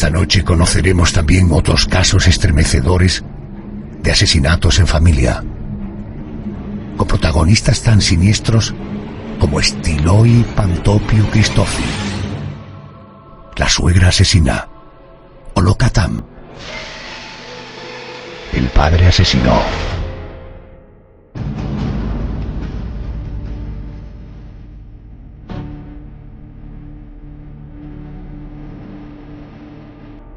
Esta noche conoceremos también otros casos estremecedores de asesinatos en familia, con protagonistas tan siniestros como Stilloi Pantopio Cristofi, la suegra asesina, o Locatam, el padre asesino.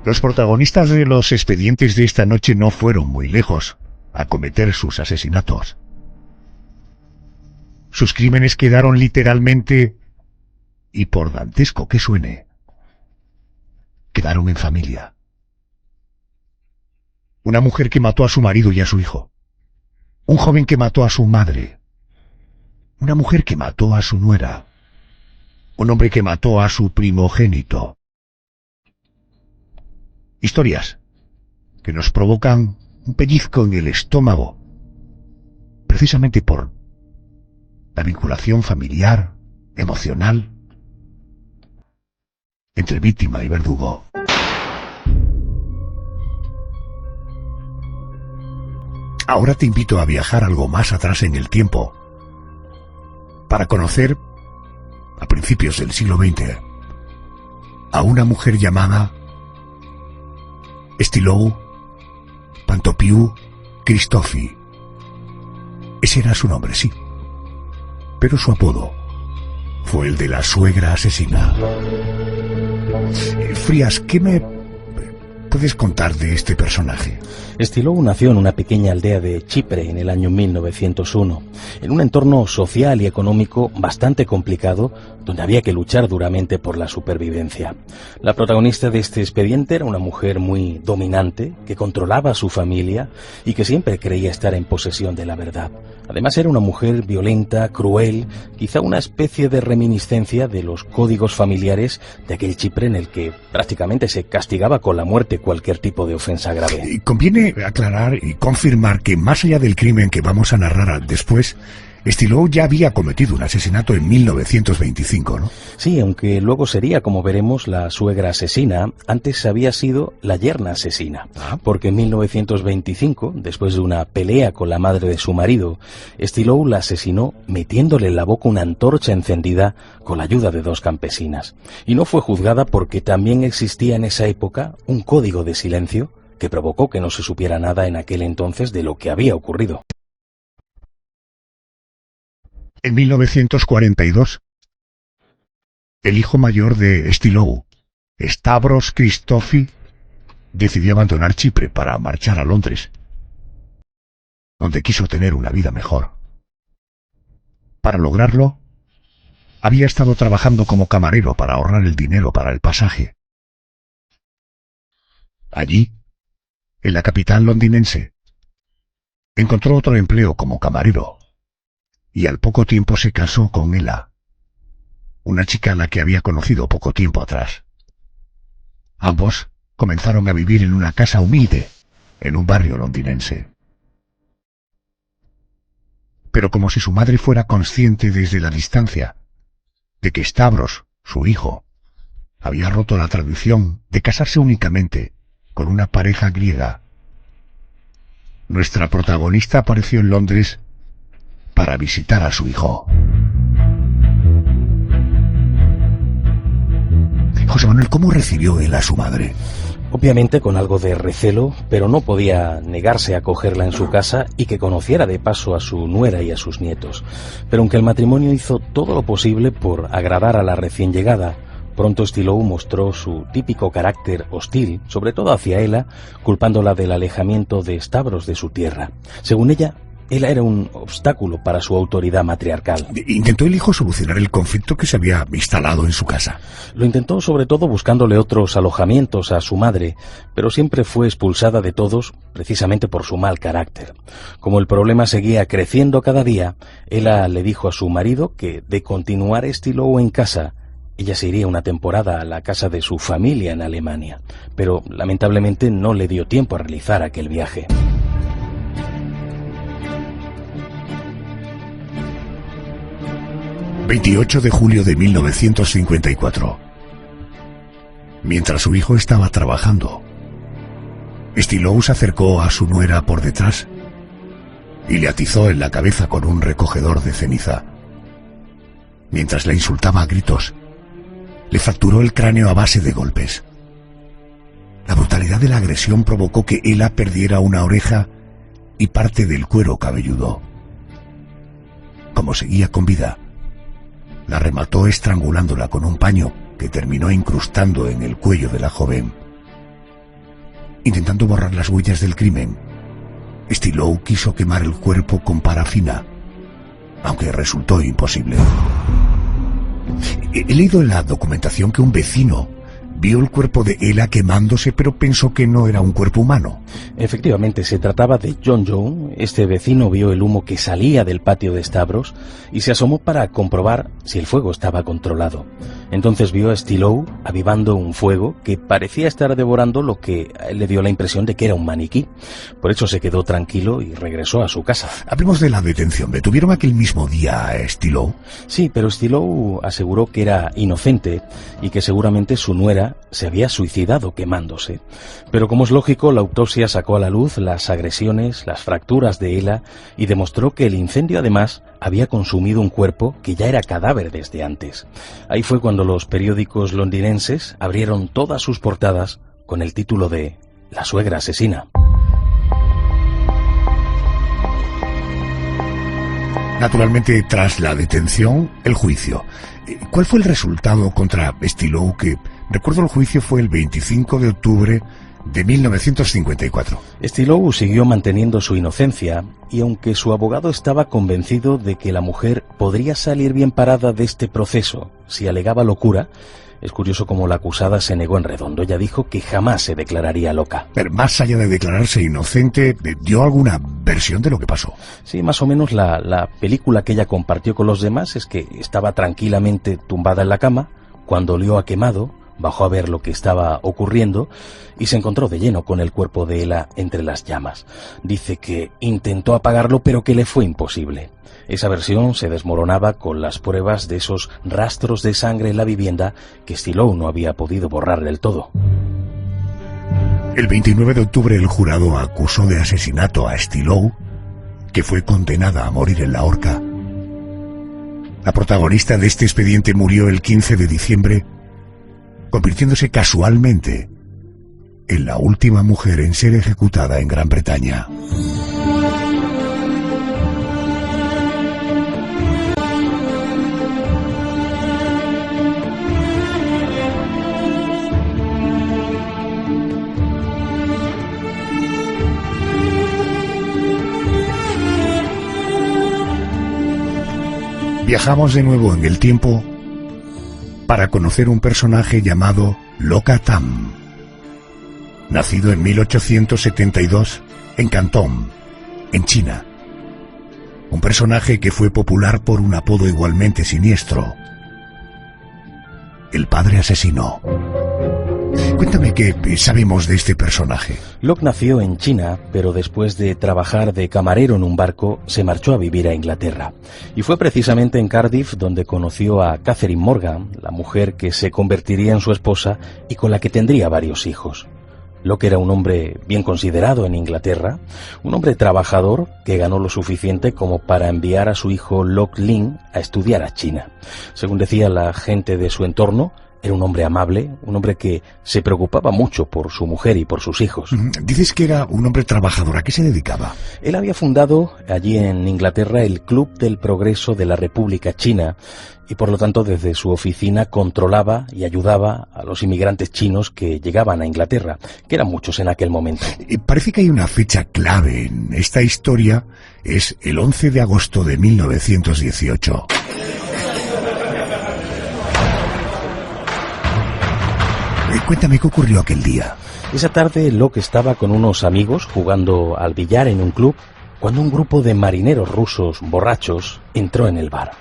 Los protagonistas de los expedientes de esta noche no fueron muy lejos a cometer sus asesinatos. Sus crímenes quedaron literalmente, y por dantesco que suene, quedaron en familia. Una mujer que mató a su marido y a su hijo. Un joven que mató a su madre. Una mujer que mató a su nuera. Un hombre que mató a su primogénito. Historias que nos provocan un pellizco en el estómago, precisamente por la vinculación familiar, emocional, entre víctima y verdugo. Ahora te invito a viajar algo más atrás en el tiempo, para conocer, a principios del siglo XX, a una mujer llamada Stilloi Pantopiu Cristofi. Ese era su nombre, sí. Pero su apodo fue el de la suegra asesina. Frías, ¿qué me puedes contar de este personaje? Stilloi nació en una pequeña aldea de Chipre en el año 1901, en un entorno social y económico bastante complicado, donde había que luchar duramente por la supervivencia. La protagonista de este expediente era una mujer muy dominante, que controlaba a su familia y que siempre creía estar en posesión de la verdad. Además era una mujer violenta, cruel, quizá una especie de reminiscencia de los códigos familiares de aquel Chipre en el que prácticamente se castigaba con la muerte cualquier tipo de ofensa grave. Conviene aclarar y confirmar que más allá del crimen que vamos a narrar después, Stilloi ya había cometido un asesinato en 1925, ¿no? Sí, aunque luego sería, como veremos, la suegra asesina, antes había sido la yerna asesina. Porque en 1925, después de una pelea con la madre de su marido, Stilloi la asesinó metiéndole en la boca una antorcha encendida con la ayuda de dos campesinas. Y no fue juzgada porque también existía en esa época un código de silencio que provocó que no se supiera nada en aquel entonces de lo que había ocurrido. En 1942, el hijo mayor de Stilloi, Stavros Cristofi, decidió abandonar Chipre para marchar a Londres, donde quiso tener una vida mejor. Para lograrlo, había estado trabajando como camarero para ahorrar el dinero para el pasaje. Allí, en la capital londinense, encontró otro empleo como camarero, y al poco tiempo se casó con Ella, una chica a la que había conocido poco tiempo atrás. Ambos comenzaron a vivir en una casa humilde, en un barrio londinense. Pero como si su madre fuera consciente desde la distancia de que Stavros, su hijo, había roto la tradición de casarse únicamente con una pareja griega, nuestra protagonista apareció en Londres para visitar a su hijo. José Manuel, ¿cómo recibió él a su madre? Obviamente con algo de recelo, pero no podía negarse a acogerla en su casa y que conociera de paso a su nuera y a sus nietos. Pero aunque el matrimonio hizo todo lo posible por agradar a la recién llegada, pronto Stilloi mostró su típico carácter hostil, sobre todo hacia Ella, culpándola del alejamiento de Stavros de su tierra. Según ella, él era un obstáculo para su autoridad matriarcal. ¿Intentó el hijo solucionar el conflicto que se había instalado en su casa? Lo intentó sobre todo buscándole otros alojamientos a su madre, pero siempre fue expulsada de todos precisamente por su mal carácter. Como el problema seguía creciendo cada día, ella le dijo a su marido que de continuar Stilloi en casa, ella se iría una temporada a la casa de su familia en Alemania, pero lamentablemente no le dio tiempo a realizar aquel viaje. ...28 de julio de 1954... mientras su hijo estaba trabajando. Stilow se acercó a su nuera por detrás y le atizó en la cabeza con un recogedor de ceniza. Mientras la insultaba a gritos, le fracturó el cráneo a base de golpes. La brutalidad de la agresión provocó que Ela perdiera una oreja y parte del cuero cabelludo. Como seguía con vida, la remató estrangulándola con un paño que terminó incrustando en el cuello de la joven. Intentando borrar las huellas del crimen, Stilow quiso quemar el cuerpo con parafina, aunque resultó imposible. He leído en la documentación que un vecino vio el cuerpo de Ela quemándose, pero pensó que no era un cuerpo humano. Efectivamente, se trataba de John Joe. Este vecino vio el humo que salía del patio de Stavros y se asomó para comprobar si el fuego estaba controlado. Entonces vio a Stilow avivando un fuego que parecía estar devorando lo que a él le dio la impresión de que era un maniquí. Por eso se quedó tranquilo y regresó a su casa. Hablemos de la detención. ¿Detuvieron aquel mismo día a Stilow? Sí, pero Stilow aseguró que era inocente y que seguramente su nuera se había suicidado quemándose. Pero como es lógico, la autopsia sacó a la luz las agresiones, las fracturas de Ela y demostró que el incendio además había consumido un cuerpo que ya era cadáver desde antes. Ahí fue cuando los periódicos londinenses abrieron todas sus portadas con el título de La suegra asesina. Naturalmente, tras la detención, el juicio. ¿Cuál fue el resultado contra Stilow? Que, recuerdo, el juicio fue el 25 de octubre de 1954. Stilow siguió manteniendo su inocencia y aunque su abogado estaba convencido de que la mujer podría salir bien parada de este proceso si alegaba locura, es curioso cómo la acusada se negó en redondo. Ella dijo que jamás se declararía loca. Pero más allá de declararse inocente, ¿dio alguna versión de lo que pasó? Sí, más o menos la película que ella compartió con los demás es que estaba tranquilamente tumbada en la cama cuando olió a quemado, bajó a ver lo que estaba ocurriendo y se encontró de lleno con el cuerpo de Ela entre las llamas. Dice que intentó apagarlo, pero que le fue imposible. Esa versión se desmoronaba con las pruebas de esos rastros de sangre en la vivienda que Stilow no había podido borrar del todo. El 29 de octubre el jurado acusó de asesinato a Stilow, que fue condenada a morir en la horca. La protagonista de este expediente murió el 15 de diciembre, convirtiéndose casualmente en la última mujer en ser ejecutada en Gran Bretaña. Viajamos de nuevo en el tiempo para conocer un personaje llamado Loca Tam, nacido en 1872 en Cantón, en China. Un personaje que fue popular por un apodo igualmente siniestro: el padre asesino. Cuéntame qué sabemos de este personaje. Locke nació en China, pero después de trabajar de camarero en un barco, se marchó a vivir a Inglaterra. Y fue precisamente en Cardiff donde conoció a Catherine Morgan, la mujer que se convertiría en su esposa y con la que tendría varios hijos. Locke era un hombre bien considerado en Inglaterra, un hombre trabajador que ganó lo suficiente como para enviar a su hijo Locke Lin a estudiar a China. Según decía la gente de su entorno, era un hombre amable, un hombre que se preocupaba mucho por su mujer y por sus hijos. Dices que era un hombre trabajador. ¿A qué se dedicaba? Él había fundado allí en Inglaterra el Club del Progreso de la República China y por lo tanto desde su oficina controlaba y ayudaba a los inmigrantes chinos que llegaban a Inglaterra, que eran muchos en aquel momento. Parece que hay una fecha clave en esta historia. Es el 11 de agosto de 1918. Cuéntame qué ocurrió aquel día. Esa tarde Locke estaba con unos amigos jugando al billar en un club cuando un grupo de marineros rusos borrachos entró en el bar.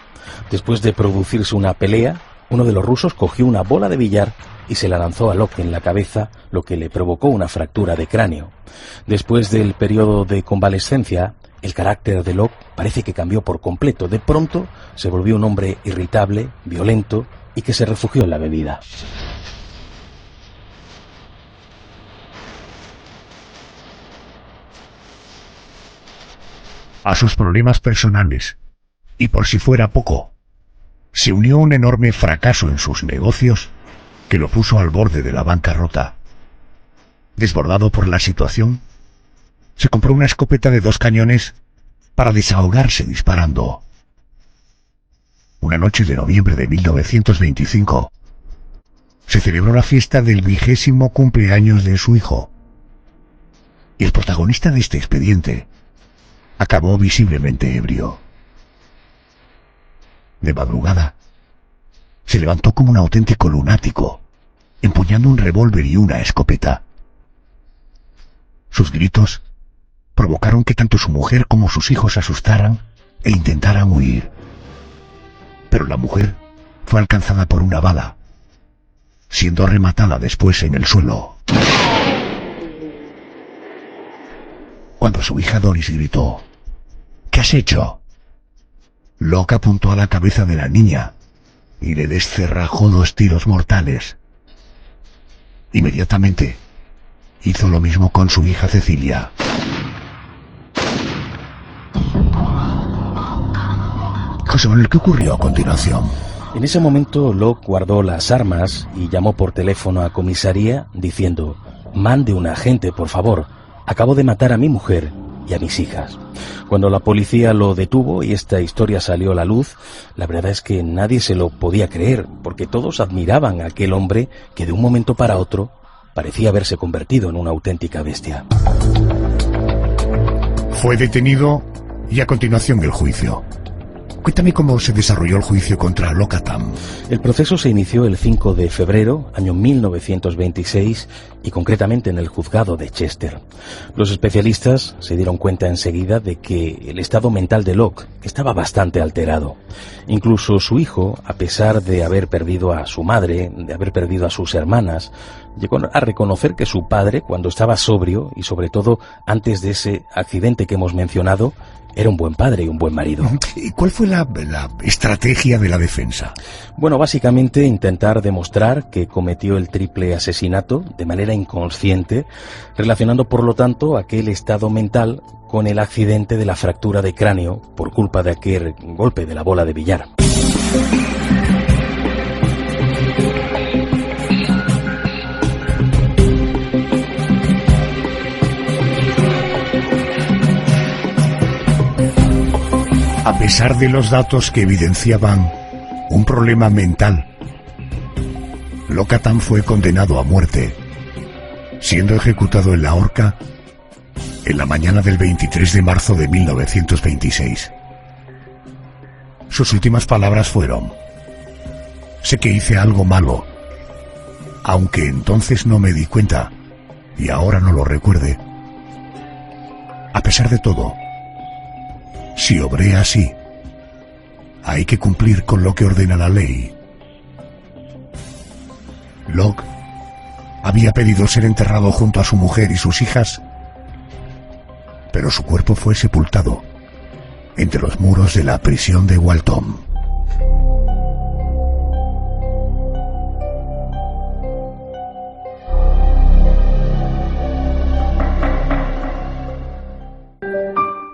Después de producirse una pelea, uno de los rusos cogió una bola de billar y se la lanzó a Locke en la cabeza, lo que le provocó una fractura de cráneo. Después del periodo de convalescencia, el carácter de Locke parece que cambió por completo. De pronto se volvió un hombre irritable, violento y que se refugió en la bebida. A sus problemas personales, y por si fuera poco, se unió un enorme fracaso en sus negocios que lo puso al borde de la bancarrota. Desbordado por la situación, se compró una escopeta de 2 cañones para desahogarse disparando. Una noche de noviembre de 1925, se celebró la fiesta del 20º cumpleaños de su hijo. Y el protagonista de este expediente acabó visiblemente ebrio. De madrugada, se levantó como un auténtico lunático, empuñando un revólver y una escopeta. Sus gritos provocaron que tanto su mujer como sus hijos se asustaran e intentaran huir. Pero la mujer fue alcanzada por una bala, siendo rematada después en el suelo. Cuando su hija Doris gritó: ¿Qué has hecho?, Locke apuntó a la cabeza de la niña y le descerrajó 2 tiros mortales. Inmediatamente hizo lo mismo con su hija Cecilia. José Manuel, ¿qué ocurrió a continuación? En ese momento Locke guardó las armas y llamó por teléfono a comisaría diciendo: «Mande un agente, por favor. Acabo de matar a mi mujer y a mis hijas». Cuando la policía lo detuvo y esta historia salió a la luz, la verdad es que nadie se lo podía creer, porque todos admiraban a aquel hombre que de un momento para otro parecía haberse convertido en una auténtica bestia. Fue detenido y a continuación el juicio. Cuéntame cómo se desarrolló el juicio contra Locke Atam. El proceso se inició el 5 de febrero, año 1926, y concretamente en el juzgado de Chester. Los especialistas se dieron cuenta enseguida de que el estado mental de Locke estaba bastante alterado. Incluso su hijo, a pesar de haber perdido a su madre, de haber perdido a sus hermanas, llegó a reconocer que su padre, cuando estaba sobrio, y sobre todo antes de ese accidente que hemos mencionado, era un buen padre y un buen marido. ¿Y cuál fue la estrategia de la defensa? Bueno, básicamente intentar demostrar que cometió el triple asesinato de manera inconsciente, relacionando por lo tanto aquel estado mental con el accidente de la fractura de cráneo por culpa de aquel golpe de la bola de billar. A pesar de los datos que evidenciaban un problema mental, Locke Atam fue condenado a muerte, siendo ejecutado en la horca en la mañana del 23 de marzo de 1926. Sus últimas palabras fueron: «Sé que hice algo malo, aunque entonces no me di cuenta y ahora no lo recuerde. A pesar de todo, si obré así, hay que cumplir con lo que ordena la ley». Locke había pedido ser enterrado junto a su mujer y sus hijas, pero su cuerpo fue sepultado entre los muros de la prisión de Waltham.